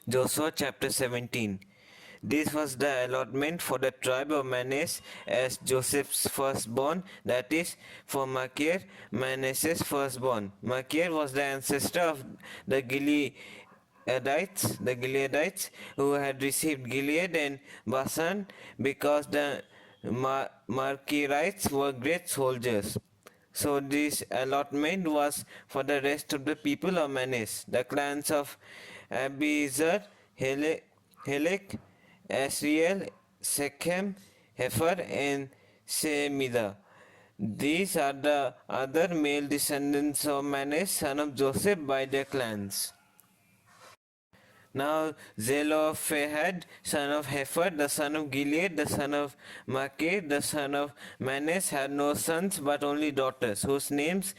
Joshua chapter 17. This was the allotment for the tribe of Menace as Joseph's firstborn, that is, for Machir, Manasseh's firstborn. Machir was the ancestor of the Gileadites who had received Gilead and Bashan because the Machirites were great soldiers. So this allotment was for the rest of the people of Menace, the clans of Abiezer, Helek, Asriel, Shechem, Hefer, and Shemida. These are the other male descendants of Menace, son of Joseph, by their clans. Now Zelophehad, son of Hefer, the son of Gilead, the son of Machir, the son of Menace, had no sons but only daughters, whose names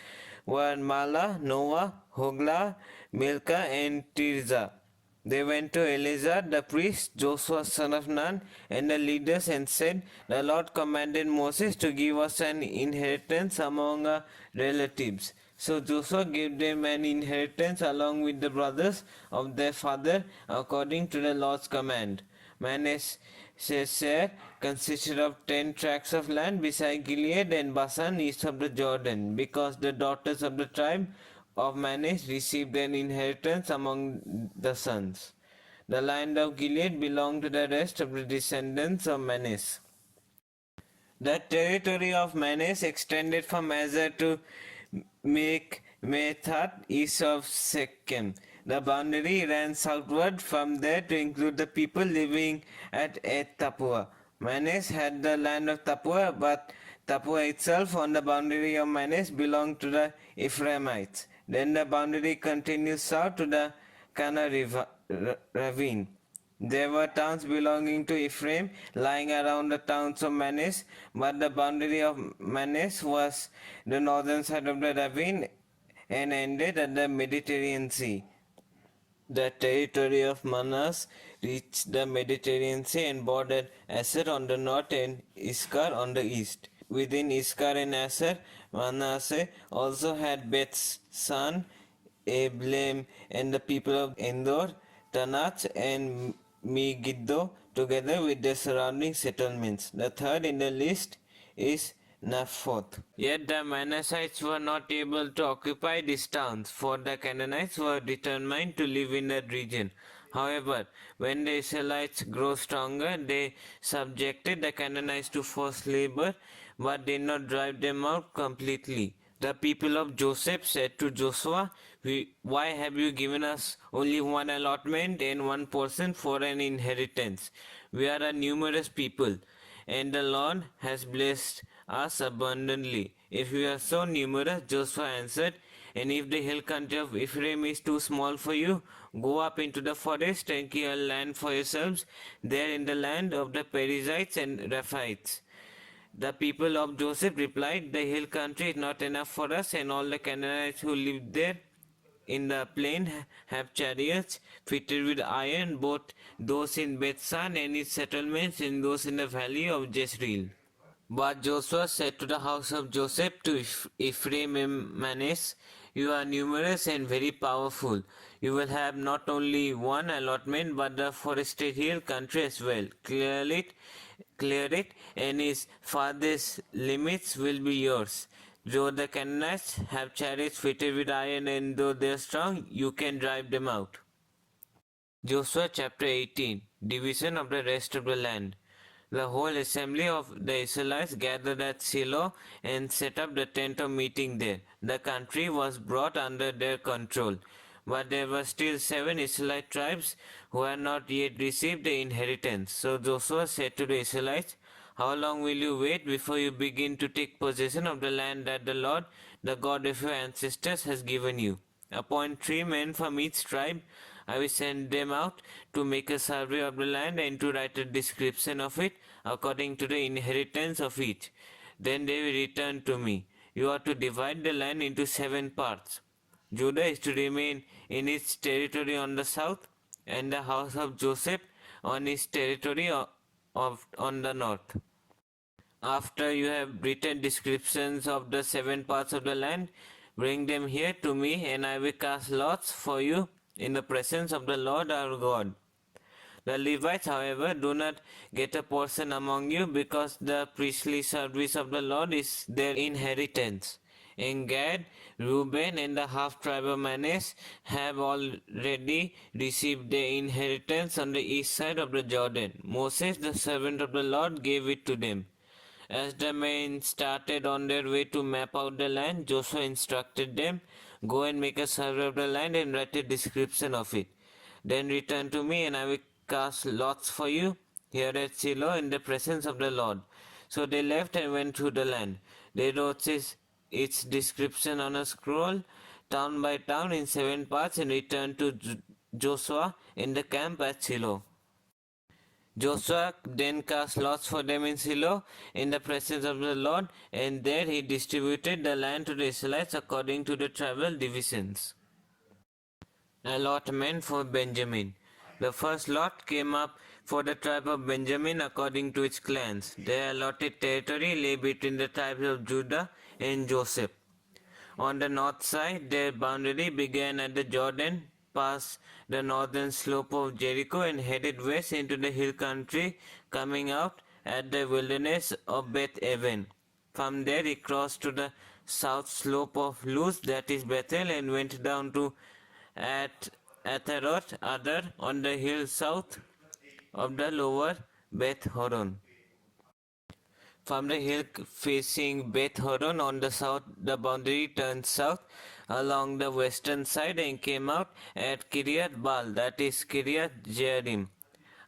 were Mala, Noah, Hoglah, Milcah, and Tirzah. They went to Eleazar the priest, Joshua son of Nun, and the leaders and said, "The Lord commanded Moses to give us an inheritance among our relatives." So Joshua gave them an inheritance along with the brothers of their father according to the Lord's command. Manasseh's share consisted of 10 tracts of land beside Gilead and Bashan east of the Jordan, because the daughters of the tribe of Menace received an inheritance among the sons. The land of Gilead belonged to the rest of the descendants of Menace. The territory of Menace extended from Azar to Mikmethat east of Shechem. The boundary ran southward from there to include the people living at Et Tapua. Menace had the land of Tapua, but Tapua itself on the boundary of Menace belonged to the Ephraimites. Then the boundary continues south to the Kana ravine. There were towns belonging to Ephraim lying around the towns of Menace, but the boundary of Menace was the northern side of the ravine and ended at the Mediterranean Sea. The territory of Menace reached the Mediterranean Sea and bordered Asher on the north and Iskar on the east. Within Iskar and Asher, Manasseh also had Beth's son, Abelem, and the people of Endor, Tanach, and Megiddo, together with their surrounding settlements. The third in the list is Naphoth. Yet the Manassites were not able to occupy these towns, for the Canaanites were determined to live in that region. However, when the Israelites grew stronger, they subjected the Canaanites to forced labor, but did not drive them out completely. The people of Joseph said to Joshua, "Why have you given us only one allotment and one portion for an inheritance? We are a numerous people, and the Lord has blessed us abundantly. If we are so numerous," Joshua answered, "and if the hill country of Ephraim is too small for you, go up into the forest and clear land for yourselves there in the land of the Perizzites and Rephaites." The people of Joseph replied, "The hill country is not enough for us, and all the Canaanites who live there in the plain have chariots fitted with iron, both those in Bethshan and its settlements, and those in the valley of Jezreel." But Joshua said to the house of Joseph, to Ephraim and Manasseh, "You are numerous and very powerful. You will have not only one allotment, but the forested hill country as well. Clear it, and its farthest limits will be yours. Though the Canaanites have chariots fitted with iron, and though they are strong, you can drive them out." Joshua chapter 18. Division of the rest of the land. The whole assembly of the Israelites gathered at Shiloh and set up the tent of meeting there. The country was brought under their control, but there were still 7 Israelite tribes who had not yet received the inheritance. So Joshua said to the Israelites, "How long will you wait before you begin to take possession of the land that the Lord, the God of your ancestors, has given you? Appoint 3 men from each tribe. I will send them out to make a survey of the land and to write a description of it according to the inheritance of each. Then they will return to me. You are to divide the land into 7 parts. Judah is to remain in its territory on the south, and the house of Joseph on its territory on the north. After you have written descriptions of the 7 parts of the land, bring them here to me, and I will cast lots for you in the presence of the Lord our God. The Levites, however, do not get a portion among you because the priestly service of the Lord is their inheritance. In Gad, Reuben and the half-tribe of Menace have already received their inheritance on the east side of the Jordan. Moses, the servant of the Lord, gave it to them. As the men started on their way to map out the land, Joshua instructed them, "Go and make a survey of the land and write a description of it. Then return to me, and I will cast lots for you here at Shiloh in the presence of the Lord." So they left and went through the land. They wrote its description on a scroll, town by town, in 7 parts, and returned to Joshua in the camp at Shiloh. Joshua then cast lots for them in Shiloh in the presence of the Lord, and there he distributed the land to the Israelites according to the tribal divisions. Allotment for Benjamin. The first lot came up for the tribe of Benjamin according to its clans. Their allotted territory lay between the tribes of Judah and Joseph. On the north side, their boundary began at the Jordan, passed the northern slope of Jericho, and headed west into the hill country, coming out at the wilderness of Beth Aven. From there, he crossed to the south slope of Luz, that is Bethel, and went down to at Ataroth Adar on the hill south of the lower Beth Horon. From the hill facing Beth Horon on the south, the boundary turned south along the western side and came out at Kiryat Baal, that is Kiryat Jearim,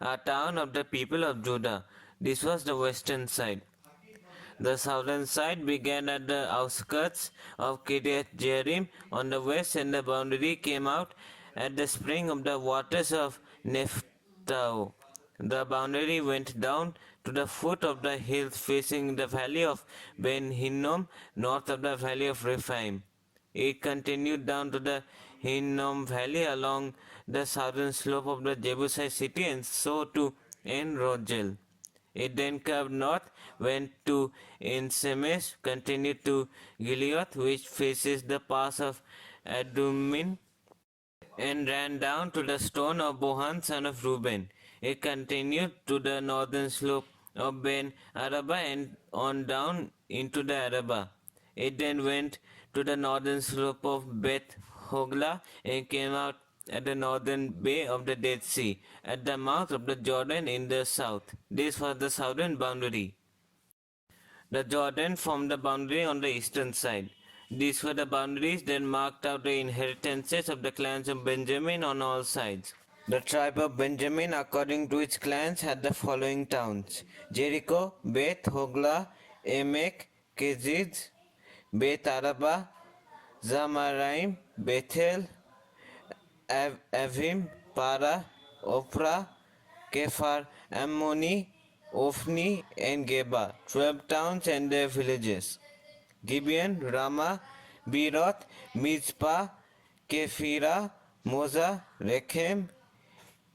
a town of the people of Judah. This was the western side. The southern side began at the outskirts of Kiryat Jearim on the west, and the boundary came out at the spring of the waters of Naftali. The boundary went down to the foot of the hills facing the valley of Ben Hinnom, north of the valley of Rephaim. It continued down to the Hinnom valley along the southern slope of the Jebusite city, and so to En Rogel. It then curved north, went to En-Shemesh, continued to Gilead, which faces the pass of Adummin, and ran down to the stone of Bohan, son of Reuben. It continued to the northern slope of Ben Araba and on down into the Araba. It then went to the northern slope of Beth Hogla and came out at the northern bay of the Dead Sea, at the mouth of the Jordan in the south. This was the southern boundary. The Jordan formed the boundary on the eastern side. These were the boundaries that marked out the inheritances of the clans of Benjamin on all sides. The tribe of Benjamin, according to its clans, had the following towns: Jericho, Beth Hogla, Emek, Keziz, Beth Araba, Zamaraim, Bethel, Avim, Para, Ophrah, Kephar, Ammoni, Ophni, and Geba, 12 towns and their villages. Gibeon, Ramah, Beeroth, Mizpah, Kephira, Moza, Rechem,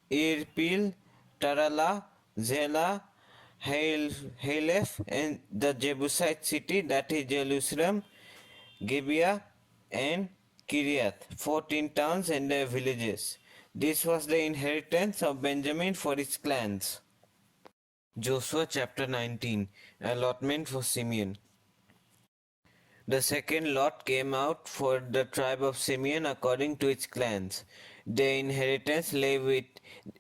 Irpil, Tarala, Zela, Halef, and the Jebusite city, that is Jerusalem, Gibeah, and Kiryat, 14 towns and their villages. This was the inheritance of Benjamin for its clans. Joshua chapter 19. Allotment for Simeon. The second lot came out for the tribe of Simeon according to its clans. Their inheritance lay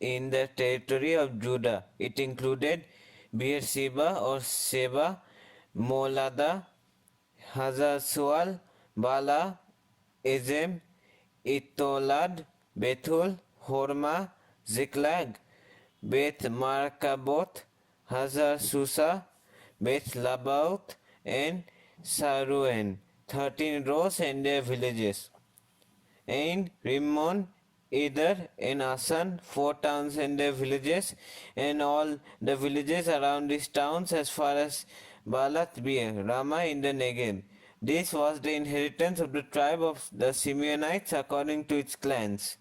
in the territory of Judah. It included Beersheba or Sheba, Molada, Hazar-Sual, Bala, Ezem, Itolad, Bethul, Hormah, Ziklag, Beth Markaboth, Hazar Susa, Beth Labaoth, and Saruhen, 13 rows and their villages. Ain, Rimmon, Eder, and Asan, 4 towns and their villages, and all the villages around these towns as far as Baalath Beer, Ramah in the Negev. This was the inheritance of the tribe of the Simeonites according to its clans.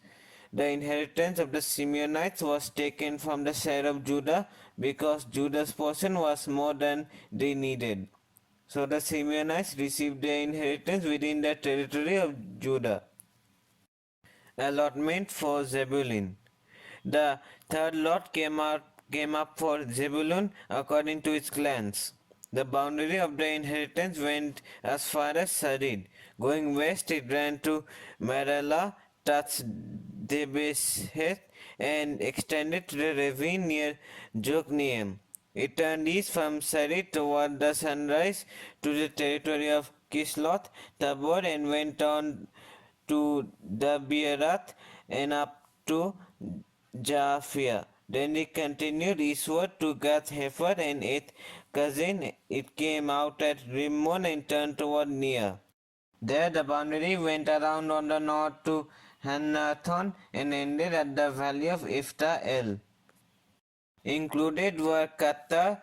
The inheritance of the Simeonites was taken from the share of Judah because Judah's portion was more than they needed. So the Simeonites received their inheritance within the territory of Judah. Allotment for Zebulun. The third lot came up for Zebulun according to its clans. The boundary of the inheritance went as far as Sarid. Going west, it ran to Marala, touched Debeshet, and extended to the ravine near Jokneam. It turned east from Sarid toward the sunrise to the territory of Kisloth, Tabor, and went on to Dabirat and up to Japhia. Then it continued eastward to Gath Hefer and its cousin. It came out at Rimmon and turned toward Nia. There the boundary went around on the north to Hanathon and ended at the valley of Ifta El. Included were Qatta,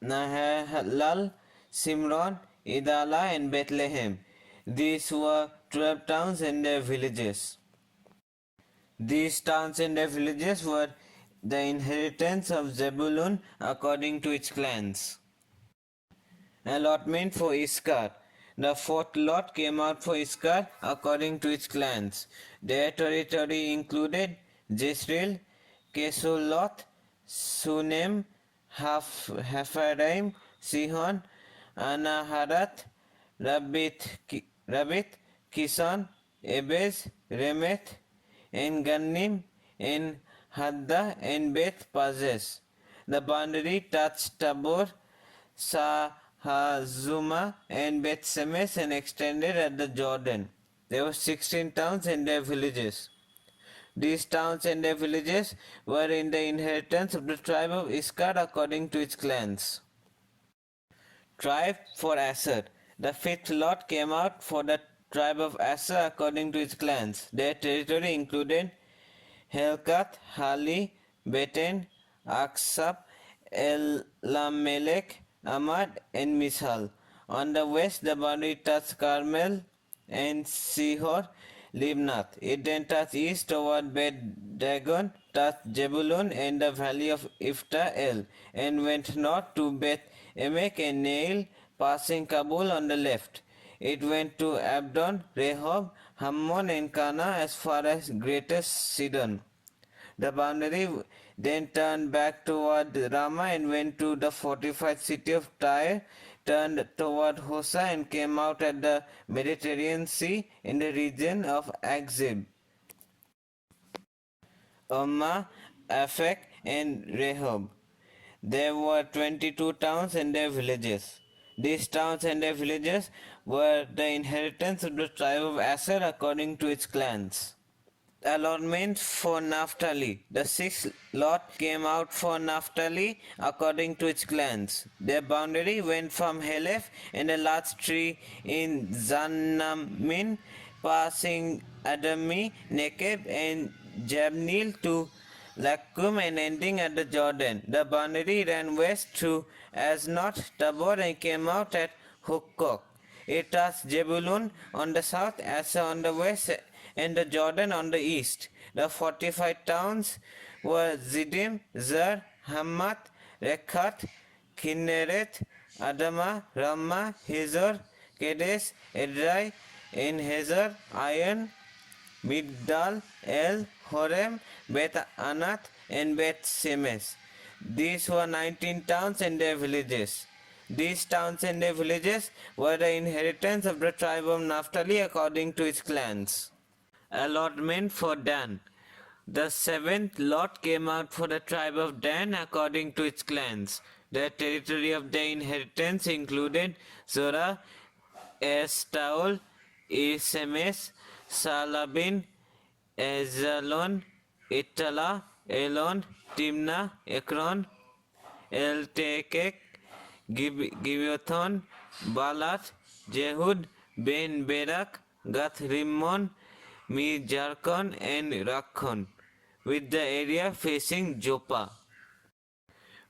Nahalal, Simron, Idala, and Bethlehem. These were 12 towns and their villages. These towns and their villages were the inheritance of Zebulun according to its clans. Allotment for Iskar. The fourth lot came out for Iskar according to its clans. Their territory included Jezreel, Kesuloth, Sunem, Hapharaim, Sihon, Anaharat, Rabith, Kison, Ebez, Remeth, En-Gannim, En-Hadda, and Beth Pazes. The boundary touched Tabor, Sahazuma, and Beth Semes and extended at the Jordan. There were 16 towns and their villages. These towns and their villages were in the inheritance of the tribe of Iskar according to its clans. Tribe for Asher. The fifth lot came out for the tribe of Asher according to its clans. Their territory included Helkath, Hali, Beten, Aksab, Elamelech, Amad, and Mishal. On the west, the boundary touched Carmel and Sihor, Libnath. It then touched east toward Bet Dagon, touched Jebulun and the valley of Ifta El, and went north to Beth Emek and Neil, passing Kabul on the left. It went to Abdon, Rehob, Hammon, and Kana as far as Greater Sidon. The boundary then turned back toward Ramah and went to the fortified city of Tyre, turned toward Hosa and came out at the Mediterranean Sea in the region of Akzib. Ummah, Aphek, and Rehob. There were 22 towns and their villages. These towns and their villages were the inheritance of the tribe of Asher according to its clans. Allotment for Naftali. The sixth lot came out for Naftali according to its clans. Their boundary went from Helef and a large tree in Zanamin, passing Adami, Nekeb, and Jabneel to Lakum and ending at the Jordan. The boundary ran west through Asnot, Tabor, and came out at Hukkok. It touched Jebulun on the south, Asa on the west, and the Jordan on the east. The fortified towns were Zidim, Zer, Hamath, Rekhat, Kinneret, Adama, Ramah, Hazor, Kedesh, Edrei, En-Hazor, Ayan, Migdal, El, Horem, Beth Anath, and Beth Semes. These were 19 towns and their villages. These towns and their villages were the inheritance of the tribe of Naphtali according to its clans. Allotment for Dan. The seventh lot came out for the tribe of Dan according to its clans. The territory of their inheritance included Zorah, Estaol, Isemes, Salabin, Ezalon, Itala, Elon, Timnah, Ekron, Eltekek, Gibeathon, Balat, Jehud, Ben Berak, Gath Rimmon, Mijarkon, and Rakhon, with the area facing Joppa.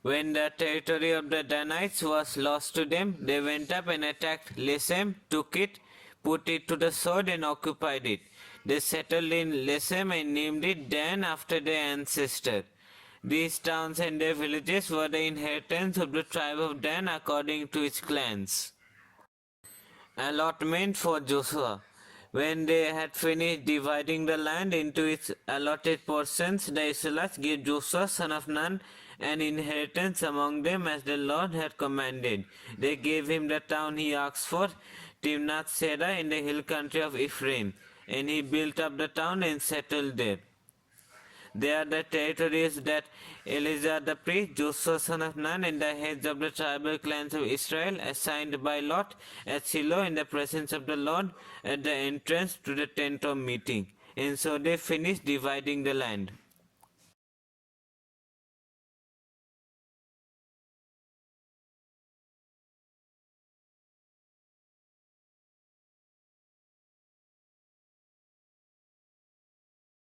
When the territory of the Danites was lost to them, they went up and attacked Lesem, took it, put it to the sword, and occupied it. They settled in Lesem and named it Dan after their ancestor. These towns and their villages were the inheritance of the tribe of Dan according to its clans. Allotment for Joshua. When they had finished dividing the land into its allotted portions, the Israelites gave Joshua son of Nun an inheritance among them as the Lord had commanded. They gave him the town he asked for, Timnath Serah, in the hill country of Ephraim, and he built up the town and settled there. They are the territories that Eleazar the priest, Joshua son of Nun, and the heads of the tribal clans of Israel assigned by lot at Shiloh in the presence of the Lord at the entrance to the tent of meeting. And so they finished dividing the land.